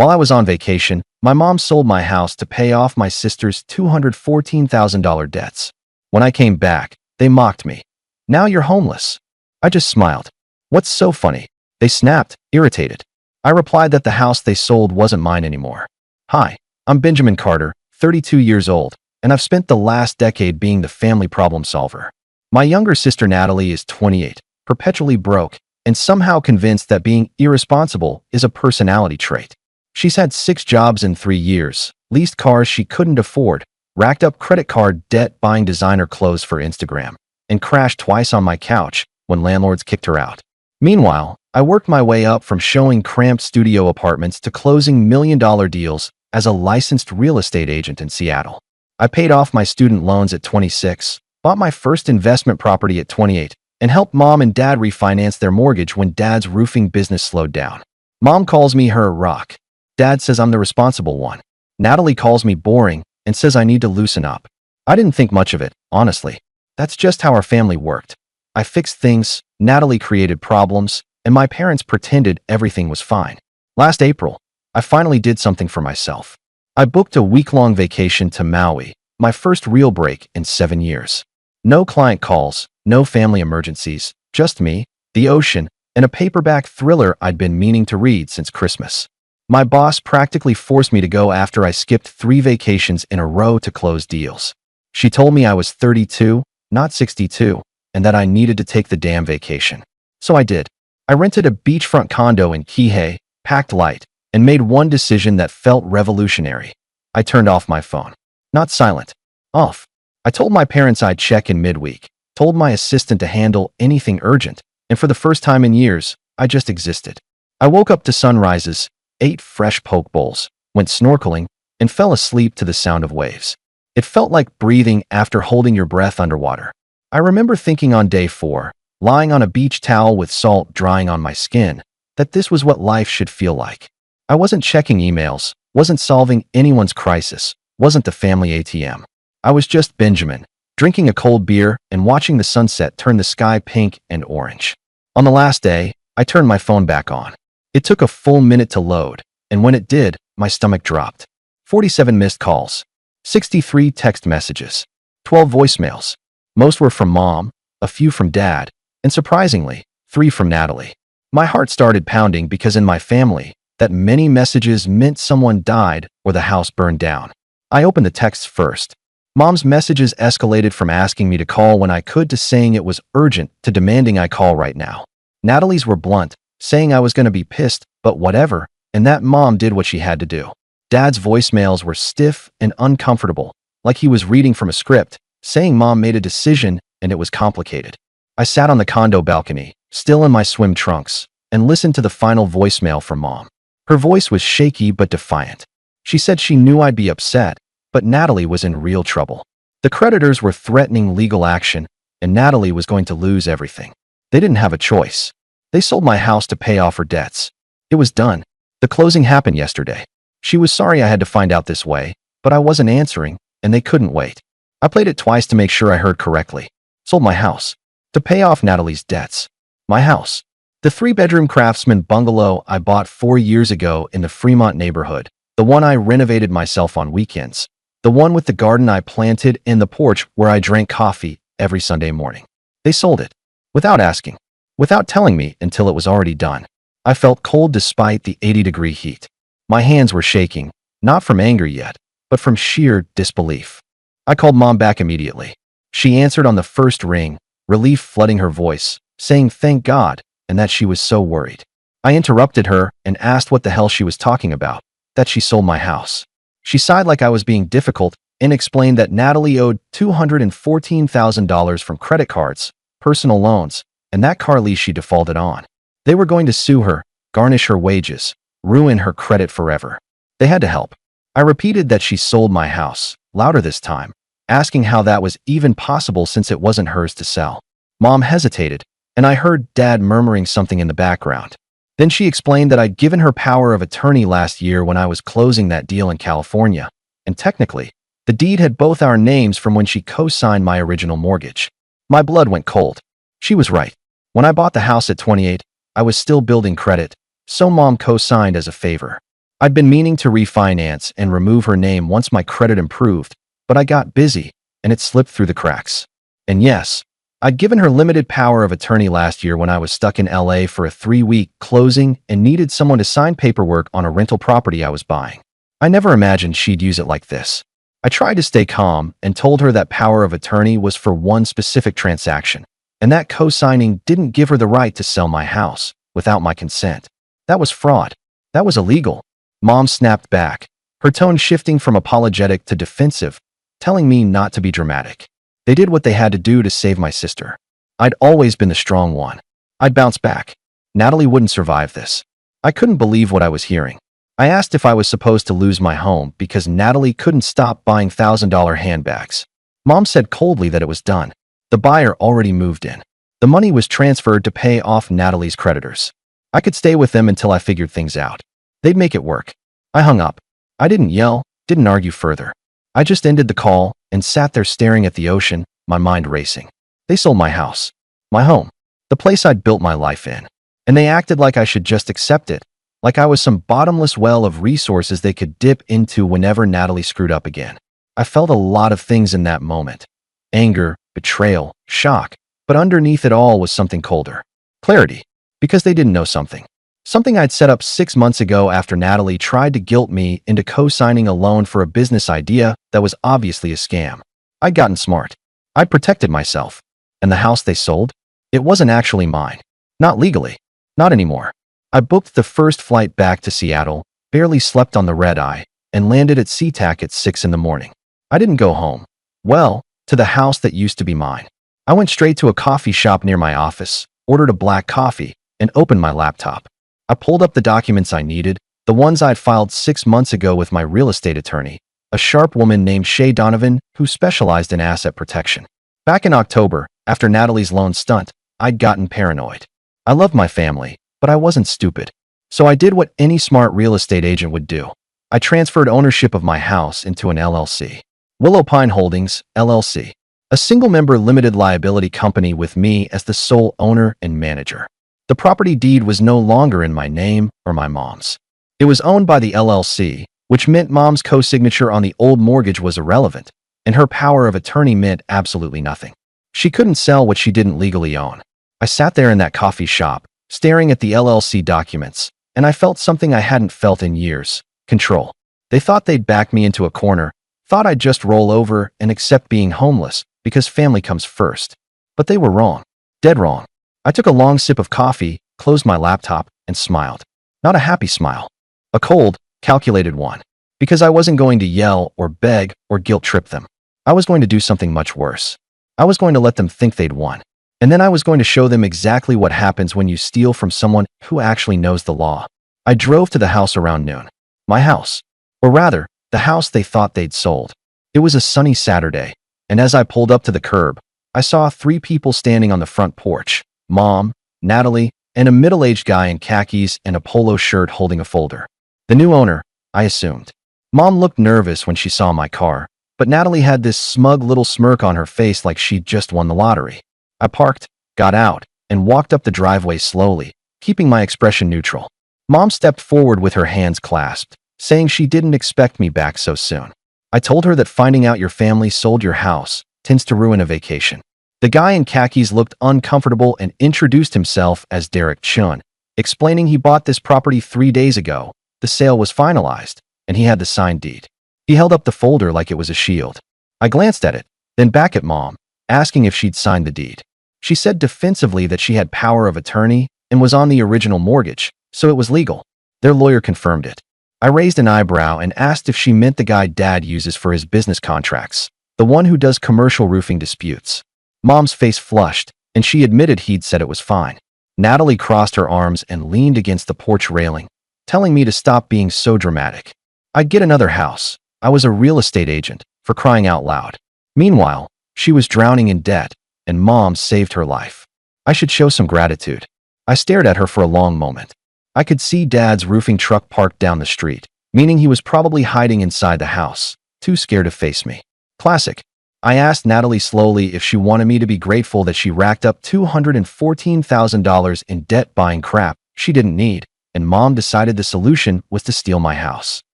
While I was on vacation, my mom sold my house to pay off my sister's $214,000 debts. When I came back, they mocked me. "Now you're homeless." I just smiled. "What's so funny?" They snapped, irritated. I replied that the house they sold wasn't mine anymore. "Hi, I'm Benjamin Carter, 32 years old, and I've spent the last decade being the family problem solver. My younger sister Natalie is 28, perpetually broke, and somehow convinced that being irresponsible is a personality trait. She's had 6 jobs in 3 years, leased cars she couldn't afford, racked up credit card debt buying designer clothes for Instagram, and crashed twice on my couch when landlords kicked her out. Meanwhile, I worked my way up from showing cramped studio apartments to closing million-dollar deals as a licensed real estate agent in Seattle. I paid off my student loans at 26, bought my first investment property at 28, and helped Mom and Dad refinance their mortgage when Dad's roofing business slowed down. Mom calls me her rock. Dad says I'm the responsible one. Natalie calls me boring and says I need to loosen up. I didn't think much of it, honestly. That's just how our family worked. I fixed things, Natalie created problems, and my parents pretended everything was fine. Last April, I finally did something for myself. I booked a week-long vacation to Maui, my first real break in 7 years. No client calls, no family emergencies, just me, the ocean, and a paperback thriller I'd been meaning to read since Christmas. My boss practically forced me to go after I skipped 3 vacations in a row to close deals. She told me I was 32, not 62, and that I needed to take the damn vacation. So I did. I rented a beachfront condo in Qley, packed light, and made one decision that felt revolutionary. I turned off my phone. Not silent. Off. I told my parents I'd check in midweek, told my assistant to handle anything urgent, and for the first time in years, I just existed. I woke up to sunrises, ate fresh poke bowls, went snorkeling, and fell asleep to the sound of waves. It felt like breathing after holding your breath underwater. I remember thinking on day 4, lying on a beach towel with salt drying on my skin, that this was what life should feel like. I wasn't checking emails, wasn't solving anyone's crisis, wasn't the family ATM. I was just Benjamin, drinking a cold beer and watching the sunset turn the sky pink and orange. On the last day, I turned my phone back on. It took a full minute to load, and when it did, my stomach dropped. 47 missed calls, 63 text messages, 12 voicemails. Most were from Mom, a few from Dad, and surprisingly, 3 from Natalie. My heart started pounding because in my family, that many messages meant someone died or the house burned down. I opened the texts first. Mom's messages escalated from asking me to call when I could to saying it was urgent to demanding I call right now. Natalie's were blunt, saying I was going to be pissed, but whatever, and that Mom did what she had to do. Dad's voicemails were stiff and uncomfortable, like he was reading from a script, saying Mom made a decision and it was complicated. I sat on the condo balcony, still in my swim trunks, and listened to the final voicemail from Mom. Her voice was shaky but defiant. She said she knew I'd be upset, but Natalie was in real trouble. The creditors were threatening legal action, and Natalie was going to lose everything. They didn't have a choice. They sold my house to pay off her debts. It was done. The closing happened yesterday. She was sorry I had to find out this way, but I wasn't answering, and they couldn't wait. I played it twice to make sure I heard correctly. Sold my house. To pay off Natalie's debts. My house. The 3-bedroom craftsman bungalow I bought 4 years ago in the Fremont neighborhood. The one I renovated myself on weekends. The one with the garden I planted and the porch where I drank coffee every Sunday morning. They sold it. Without asking. Without telling me until it was already done. I felt cold despite the 80-degree heat. My hands were shaking, not from anger yet, but from sheer disbelief. I called Mom back immediately. She answered on the first ring, relief flooding her voice, saying thank God, and that she was so worried. I interrupted her and asked what the hell she was talking about, that she sold my house. She sighed like I was being difficult and explained that Natalie owed $214,000 from credit cards, personal loans, and that car lease she defaulted on. They were going to sue her, garnish her wages, ruin her credit forever. They had to help. I repeated that she sold my house, louder this time, asking how that was even possible since it wasn't hers to sell. Mom hesitated, and I heard Dad murmuring something in the background. Then she explained that I'd given her power of attorney last year when I was closing that deal in California, and technically, the deed had both our names from when she co-signed my original mortgage. My blood went cold. She was right. When I bought the house at 28, I was still building credit, so Mom co-signed as a favor. I'd been meaning to refinance and remove her name once my credit improved, but I got busy, and it slipped through the cracks. And yes, I'd given her limited power of attorney last year when I was stuck in LA for a 3-week closing and needed someone to sign paperwork on a rental property I was buying. I never imagined she'd use it like this. I tried to stay calm and told her that power of attorney was for one specific transaction, and that co-signing didn't give her the right to sell my house without my consent. That was fraud. That was illegal. Mom snapped back, her tone shifting from apologetic to defensive, telling me not to be dramatic. They did what they had to do to save my sister. I'd always been the strong one. I'd bounce back. Natalie wouldn't survive this. I couldn't believe what I was hearing. I asked if I was supposed to lose my home because Natalie couldn't stop buying $1,000 handbags. Mom said coldly that it was done. The buyer already moved in. The money was transferred to pay off Natalie's creditors. I could stay with them until I figured things out. They'd make it work. I hung up. I didn't yell, didn't argue further. I just ended the call and sat there staring at the ocean, my mind racing. They sold my house, my home, the place I'd built my life in. And they acted like I should just accept it, like I was some bottomless well of resources they could dip into whenever Natalie screwed up again. I felt a lot of things in that moment. Anger, betrayal, shock, but underneath it all was something colder. Clarity, because they didn't know something. Something I'd set up 6 months ago after Natalie tried to guilt me into co-signing a loan for a business idea that was obviously a scam. I'd gotten smart. I'd protected myself. And the house they sold? It wasn't actually mine. Not legally. Not anymore. I booked the first flight back to Seattle, barely slept on the red-eye, and landed at SeaTac at 6 in the morning. I didn't go home. Well, to the house that used to be mine. I went straight to a coffee shop near my office, ordered a black coffee, and opened my laptop. I pulled up the documents I needed, the ones I'd filed 6 months ago with my real estate attorney, a sharp woman named Shay Donovan who specialized in asset protection. Back in October, after Natalie's loan stunt, I'd gotten paranoid. I loved my family, but I wasn't stupid. So I did what any smart real estate agent would do. I transferred ownership of my house into an LLC. Willow Pine Holdings, LLC. A single-member limited liability company with me as the sole owner and manager. The property deed was no longer in my name or my mom's. It was owned by the LLC, which meant Mom's co-signature on the old mortgage was irrelevant, and her power of attorney meant absolutely nothing. She couldn't sell what she didn't legally own. I sat there in that coffee shop, staring at the LLC documents, and I felt something I hadn't felt in years: control. They thought they'd back me into a corner, thought I'd just roll over and accept being homeless because family comes first. But they were wrong. Dead wrong. I took a long sip of coffee, closed my laptop, and smiled. Not a happy smile. A cold, calculated one. Because I wasn't going to yell or beg or guilt trip them. I was going to do something much worse. I was going to let them think they'd won. And then I was going to show them exactly what happens when you steal from someone who actually knows the law. I drove to the house around noon. My house. Or rather, the house they thought they'd sold. It was a sunny Saturday, and as I pulled up to the curb, I saw 3 people standing on the front porch. Mom, Natalie, and a middle-aged guy in khakis and a polo shirt holding a folder. The new owner, I assumed. Mom looked nervous when she saw my car, but Natalie had this smug little smirk on her face like she'd just won the lottery. I parked, got out, and walked up the driveway slowly, keeping my expression neutral. Mom stepped forward with her hands clasped, saying she didn't expect me back so soon. I told her that finding out your family sold your house tends to ruin a vacation. The guy in khakis looked uncomfortable and introduced himself as Derek Chun, explaining he bought this property 3 days ago. The sale was finalized, and he had the signed deed. He held up the folder like it was a shield. I glanced at it, then back at Mom, asking if she'd signed the deed. She said defensively that she had power of attorney and was on the original mortgage, so it was legal. Their lawyer confirmed it. I raised an eyebrow and asked if she meant the guy Dad uses for his business contracts, the one who does commercial roofing disputes. Mom's face flushed, and she admitted he'd said it was fine. Natalie crossed her arms and leaned against the porch railing, telling me to stop being so dramatic. I'd get another house. I was a real estate agent, for crying out loud. Meanwhile, she was drowning in debt, and Mom saved her life. I should show some gratitude. I stared at her for a long moment. I could see Dad's roofing truck parked down the street, meaning he was probably hiding inside the house, too scared to face me. Classic. I asked Natalie slowly if she wanted me to be grateful that she racked up $214,000 in debt buying crap she didn't need, and Mom decided the solution was to steal my house.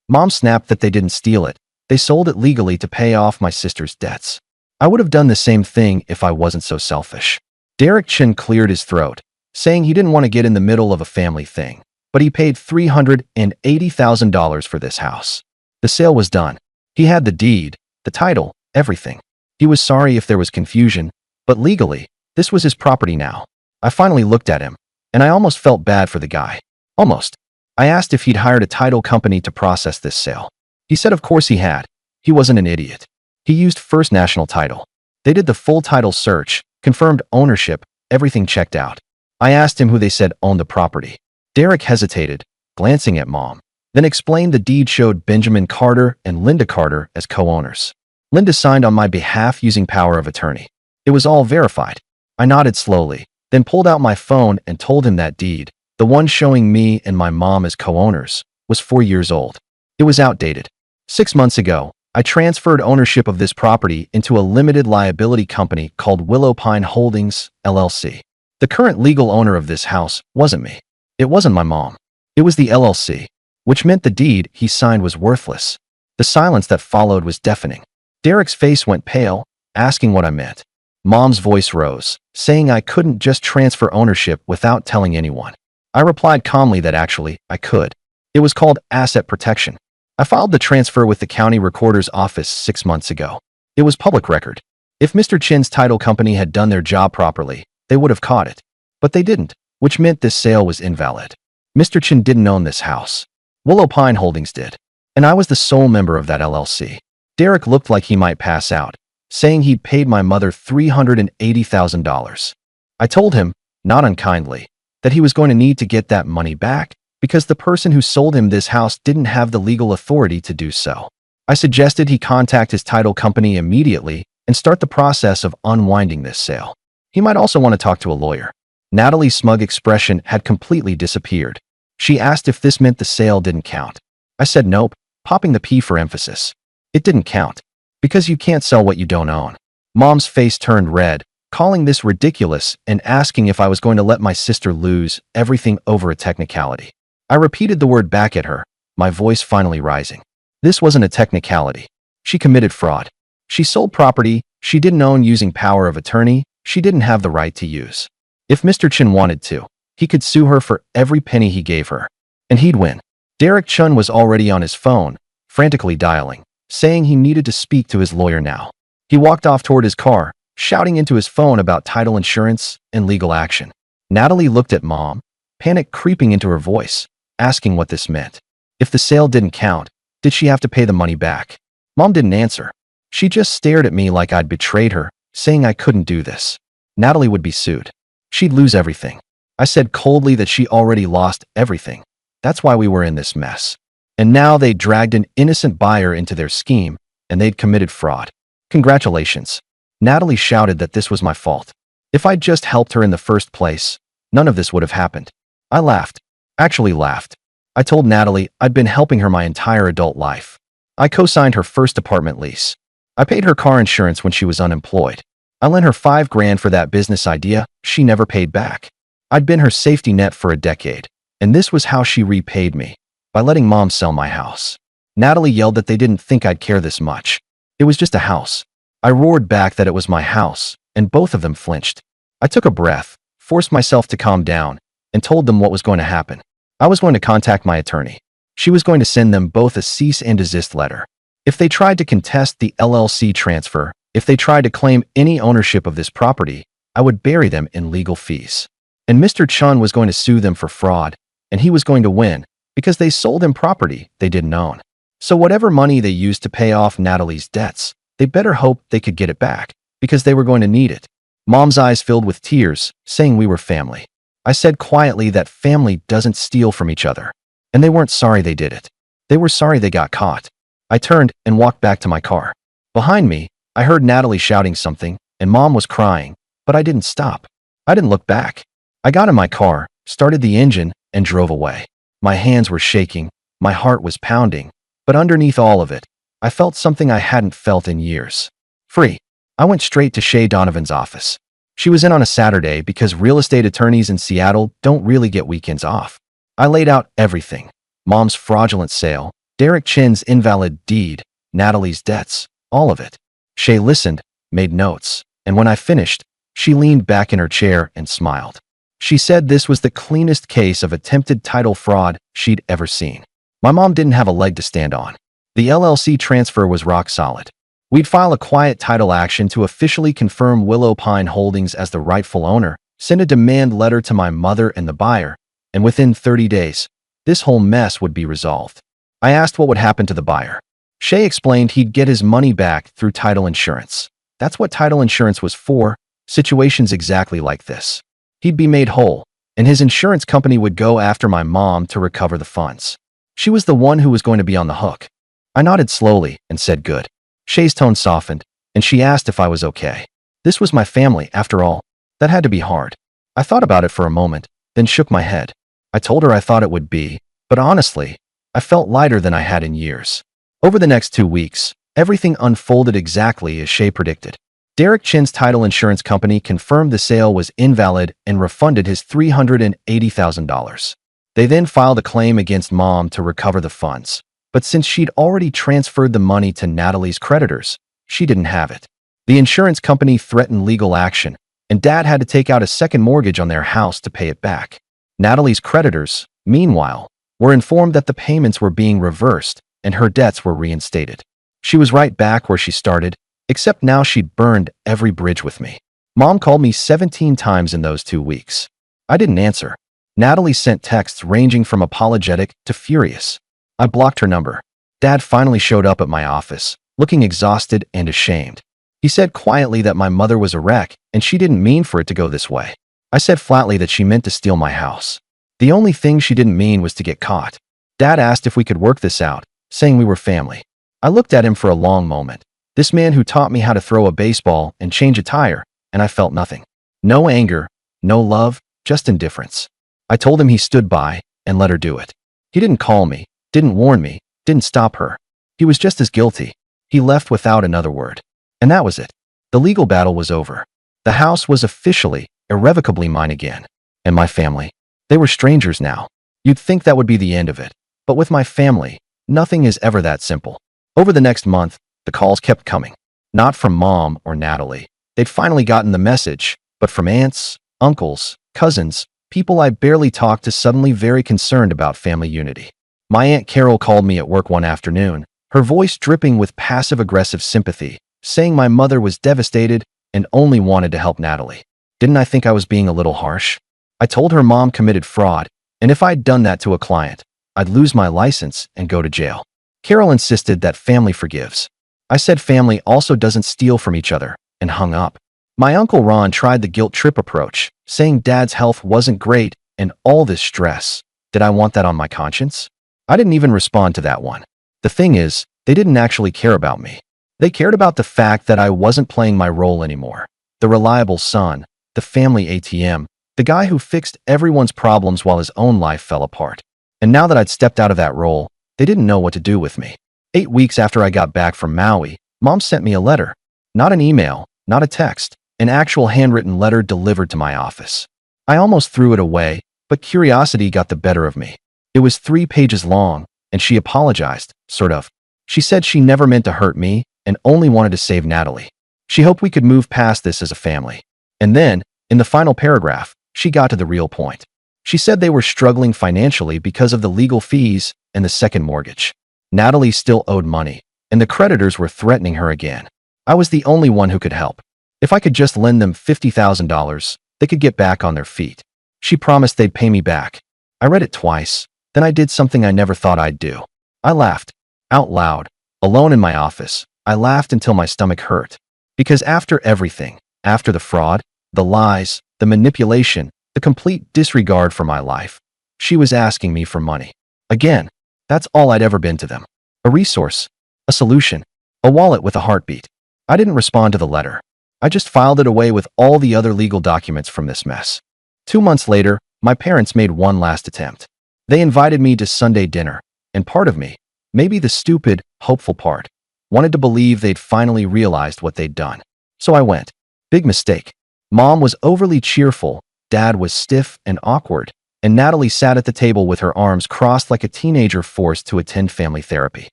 Mom snapped that they didn't steal it. They sold it legally to pay off my sister's debts. I would have done the same thing if I wasn't so selfish. Derek Chin cleared his throat, saying he didn't want to get in the middle of a family thing, but he paid $380,000 for this house. The sale was done. He had the deed, the title, everything. He was sorry if there was confusion, but legally, this was his property now. I finally looked at him, and I almost felt bad for the guy. Almost. I asked if he'd hired a title company to process this sale. He said of course he had. He wasn't an idiot. He used First National Title. They did the full title search, confirmed ownership, everything checked out. I asked him who they said owned the property. Derek hesitated, glancing at Mom, then explained the deed showed Benjamin Carter and Linda Carter as co-owners. Linda signed on my behalf using power of attorney. It was all verified. I nodded slowly, then pulled out my phone and told him that deed, the one showing me and my mom as co-owners, was 4 years old. It was outdated. 6 months ago, I transferred ownership of this property into a limited liability company called Willow Pine Holdings, LLC. The current legal owner of this house wasn't me. It wasn't my mom. It was the LLC, which meant the deed he signed was worthless. The silence that followed was deafening. Derek's face went pale, asking what I meant. Mom's voice rose, saying I couldn't just transfer ownership without telling anyone. I replied calmly that actually, I could. It was called asset protection. I filed the transfer with the county recorder's office 6 months ago. It was public record. If Mr. Chin's title company had done their job properly, they would have caught it. But they didn't, which meant this sale was invalid. Mr. Chin didn't own this house. Willow Pine Holdings did. And I was the sole member of that LLC. Derek looked like he might pass out, saying he'd paid my mother $380,000. I told him, not unkindly, that he was going to need to get that money back because the person who sold him this house didn't have the legal authority to do so. I suggested he contact his title company immediately and start the process of unwinding this sale. He might also want to talk to a lawyer. Natalie's smug expression had completely disappeared. She asked if this meant the sale didn't count. I said nope, popping the P for emphasis. It didn't count. Because you can't sell what you don't own. Mom's face turned red, calling this ridiculous and asking if I was going to let my sister lose everything over a technicality. I repeated the word back at her, my voice finally rising. This wasn't a technicality. She committed fraud. She sold property she didn't own using power of attorney she didn't have the right to use. If Mr. Chin wanted to, he could sue her for every penny he gave her. And he'd win. Derek Chun was already on his phone, frantically dialing, saying he needed to speak to his lawyer now. He walked off toward his car, shouting into his phone about title insurance and legal action. Natalie looked at Mom, panic creeping into her voice, asking what this meant. If the sale didn't count, did she have to pay the money back? Mom didn't answer. She just stared at me like I'd betrayed her, saying I couldn't do this. Natalie would be sued. She'd lose everything. I said coldly that she already lost everything. That's why we were in this mess. And now they dragged an innocent buyer into their scheme, and they'd committed fraud. Congratulations. Natalie shouted that this was my fault. If I'd just helped her in the first place, none of this would have happened. I laughed. Actually laughed. I told Natalie I'd been helping her my entire adult life. I co-signed her first apartment lease. I paid her car insurance when she was unemployed. I lent her $5,000 for that business idea she never paid back. I'd been her safety net for a decade, and this was how she repaid me, by letting Mom sell my house. Natalie yelled that they didn't think I'd care this much. It was just a house. I roared back that it was my house, and both of them flinched. I took a breath, forced myself to calm down, and told them what was going to happen. I was going to contact my attorney. She was going to send them both a cease and desist letter. If they tried to contest the LLC transfer, if they tried to claim any ownership of this property, I would bury them in legal fees. And Mr. Chun was going to sue them for fraud, and he was going to win, because they sold him property they didn't own. So whatever money they used to pay off Natalie's debts, they better hope they could get it back, because they were going to need it. Mom's eyes filled with tears, saying we were family. I said quietly that family doesn't steal from each other. And they weren't sorry they did it. They were sorry they got caught. I turned and walked back to my car. Behind me, I heard Natalie shouting something, and Mom was crying, but I didn't stop. I didn't look back. I got in my car, started the engine, and drove away. My hands were shaking, my heart was pounding, but underneath all of it, I felt something I hadn't felt in years. Free. I went straight to Shay Donovan's office. She was in on a Saturday because real estate attorneys in Seattle don't really get weekends off. I laid out everything. Mom's fraudulent sale, Derek Chin's invalid deed, Natalie's debts, all of it. Shay listened, made notes, and when I finished, she leaned back in her chair and smiled. She said this was the cleanest case of attempted title fraud she'd ever seen. My mom didn't have a leg to stand on. The LLC transfer was rock solid. We'd file a quiet title action to officially confirm Willow Pine Holdings as the rightful owner, send a demand letter to my mother and the buyer, and within 30 days, this whole mess would be resolved. I asked what would happen to the buyer. Shay explained he'd get his money back through title insurance. That's what title insurance was for, situations exactly like this. He'd be made whole, and his insurance company would go after my mom to recover the funds. She was the one who was going to be on the hook. I nodded slowly and said good. Shay's tone softened, and she asked if I was okay. This was my family, after all. That had to be hard. I thought about it for a moment, then shook my head. I told her I thought it would be, but honestly, I felt lighter than I had in years. Over the next 2 weeks, everything unfolded exactly as Shay predicted. Derek Chin's title insurance company confirmed the sale was invalid and refunded his $380,000. They then filed a claim against Mom to recover the funds, but since she'd already transferred the money to Natalie's creditors, she didn't have it. The insurance company threatened legal action, and Dad had to take out a second mortgage on their house to pay it back. Natalie's creditors, meanwhile, were informed that the payments were being reversed and her debts were reinstated. She was right back where she started, except now she'd burned every bridge with me. Mom called me 17 times in those 2 weeks. I didn't answer. Natalie sent texts ranging from apologetic to furious. I blocked her number. Dad finally showed up at my office, looking exhausted and ashamed. He said quietly that my mother was a wreck and she didn't mean for it to go this way. I said flatly that she meant to steal my house. The only thing she didn't mean was to get caught. Dad asked if we could work this out, saying we were family. I looked at him for a long moment. This man who taught me how to throw a baseball and change a tire, and I felt nothing. No anger, no love, just indifference. I told him he stood by and let her do it. He didn't call me, didn't warn me, didn't stop her. He was just as guilty. He left without another word. And that was it. The legal battle was over. The house was officially, irrevocably mine again. And my family. They were strangers now. You'd think that would be the end of it. But with my family, nothing is ever that simple. Over the next month, the calls kept coming. Not from Mom or Natalie. They'd finally gotten the message, but from aunts, uncles, cousins, people I barely talked to suddenly very concerned about family unity. My Aunt Carol called me at work one afternoon, her voice dripping with passive-aggressive sympathy, saying my mother was devastated and only wanted to help Natalie. Didn't I think I was being a little harsh? I told her Mom committed fraud, and if I'd done that to a client, I'd lose my license and go to jail. Carol insisted that family forgives. I said family also doesn't steal from each other, and hung up. My Uncle Ron tried the guilt trip approach, saying Dad's health wasn't great and all this stress. Did I want that on my conscience? I didn't even respond to that one. The thing is, they didn't actually care about me. They cared about the fact that I wasn't playing my role anymore. The reliable son, the family ATM, the guy who fixed everyone's problems while his own life fell apart. And now that I'd stepped out of that role, they didn't know what to do with me. 8 weeks after I got back from Maui, Mom sent me a letter. Not an email, not a text, an actual handwritten letter delivered to my office. I almost threw it away, but curiosity got the better of me. It was 3 pages long, and she apologized, sort of. She said she never meant to hurt me and only wanted to save Natalie. She hoped we could move past this as a family. And then, in the final paragraph, she got to the real point. She said they were struggling financially because of the legal fees and the second mortgage. Natalie still owed money, and the creditors were threatening her again. I was the only one who could help. If I could just lend them $50,000, they could get back on their feet. She promised they'd pay me back. I read it twice, then I did something I never thought I'd do. I laughed. Out loud. Alone in my office, I laughed until my stomach hurt. Because after everything, after the fraud, the lies, the manipulation, the complete disregard for my life, she was asking me for money. Again, that's all I'd ever been to them. A resource, a solution, a wallet with a heartbeat. I didn't respond to the letter. I just filed it away with all the other legal documents from this mess. 2 months later, my parents made one last attempt. They invited me to Sunday dinner, and part of me, maybe the stupid, hopeful part, wanted to believe they'd finally realized what they'd done. So I went. Big mistake. Mom was overly cheerful, Dad was stiff and awkward, and Natalie sat at the table with her arms crossed like a teenager forced to attend family therapy.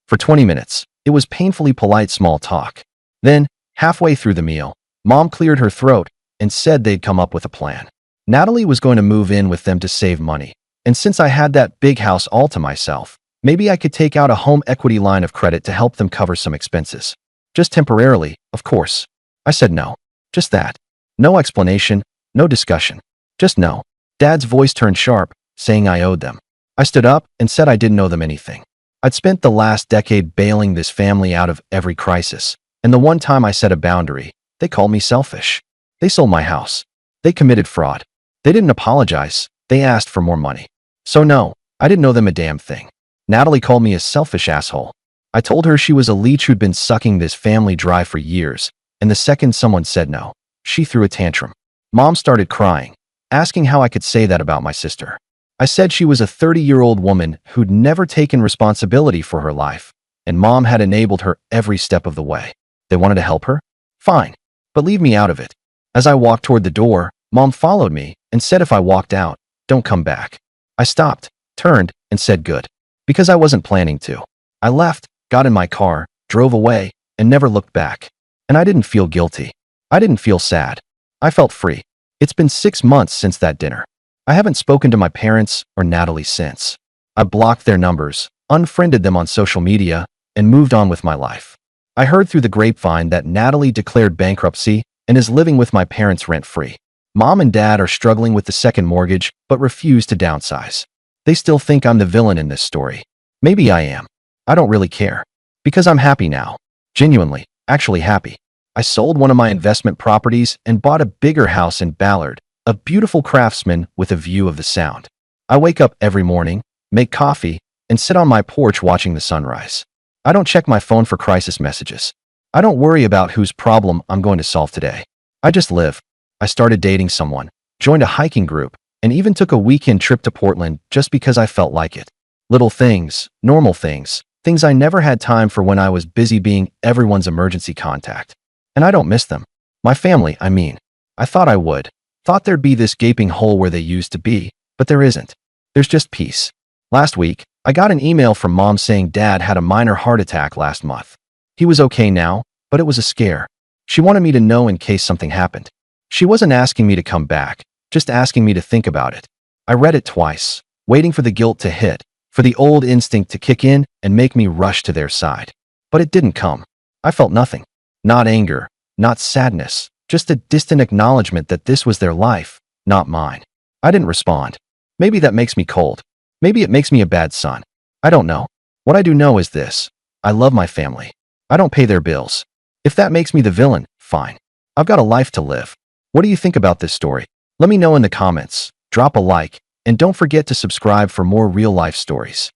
For 20 minutes, it was painfully polite small talk. Then, halfway through the meal, Mom cleared her throat and said they'd come up with a plan. Natalie was going to move in with them to save money, and since I had that big house all to myself, maybe I could take out a home equity line of credit to help them cover some expenses. Just temporarily, of course. I said no. Just that. No explanation, no discussion. Just no. Dad's voice turned sharp, saying I owed them. I stood up and said I didn't owe them anything. I'd spent the last decade bailing this family out of every crisis, and the one time I set a boundary, they called me selfish. They sold my house. They committed fraud. They didn't apologize. They asked for more money. So no, I didn't owe them a damn thing. Natalie called me a selfish asshole. I told her she was a leech who'd been sucking this family dry for years, and the second someone said no, she threw a tantrum. Mom started crying, asking how I could say that about my sister. I said she was a 30-year-old woman who'd never taken responsibility for her life, and Mom had enabled her every step of the way. They wanted to help her? Fine, but leave me out of it. As I walked toward the door, Mom followed me and said if I walked out, don't come back. I stopped, turned, and said good. Because I wasn't planning to. I left, got in my car, drove away, and never looked back. And I didn't feel guilty. I didn't feel sad. I felt free. It's been 6 months since that dinner. I haven't spoken to my parents or Natalie since. I blocked their numbers, unfriended them on social media, and moved on with my life. I heard through the grapevine that Natalie declared bankruptcy and is living with my parents rent-free. Mom and Dad are struggling with the second mortgage, but refuse to downsize. They still think I'm the villain in this story. Maybe I am. I don't really care. Because I'm happy now. Genuinely, actually happy. I sold one of my investment properties and bought a bigger house in Ballard, a beautiful craftsman with a view of the Sound. I wake up every morning, make coffee, and sit on my porch watching the sunrise. I don't check my phone for crisis messages. I don't worry about whose problem I'm going to solve today. I just live. I started dating someone, joined a hiking group, and even took a weekend trip to Portland just because I felt like it. Little things, normal things, things I never had time for when I was busy being everyone's emergency contact. And I don't miss them. My family, I mean. I thought I would. Thought there'd be this gaping hole where they used to be, but there isn't. There's just peace. Last week, I got an email from Mom saying Dad had a minor heart attack last month. He was okay now, but it was a scare. She wanted me to know in case something happened. She wasn't asking me to come back, just asking me to think about it. I read it twice, waiting for the guilt to hit, for the old instinct to kick in and make me rush to their side. But it didn't come. I felt nothing. Not anger, not sadness, just a distant acknowledgement that this was their life, not mine. I didn't respond. Maybe that makes me cold. Maybe it makes me a bad son. I don't know. What I do know is this. I love my family. I don't pay their bills. If that makes me the villain, fine. I've got a life to live. What do you think about this story? Let me know in the comments, drop a like, and don't forget to subscribe for more real-life stories.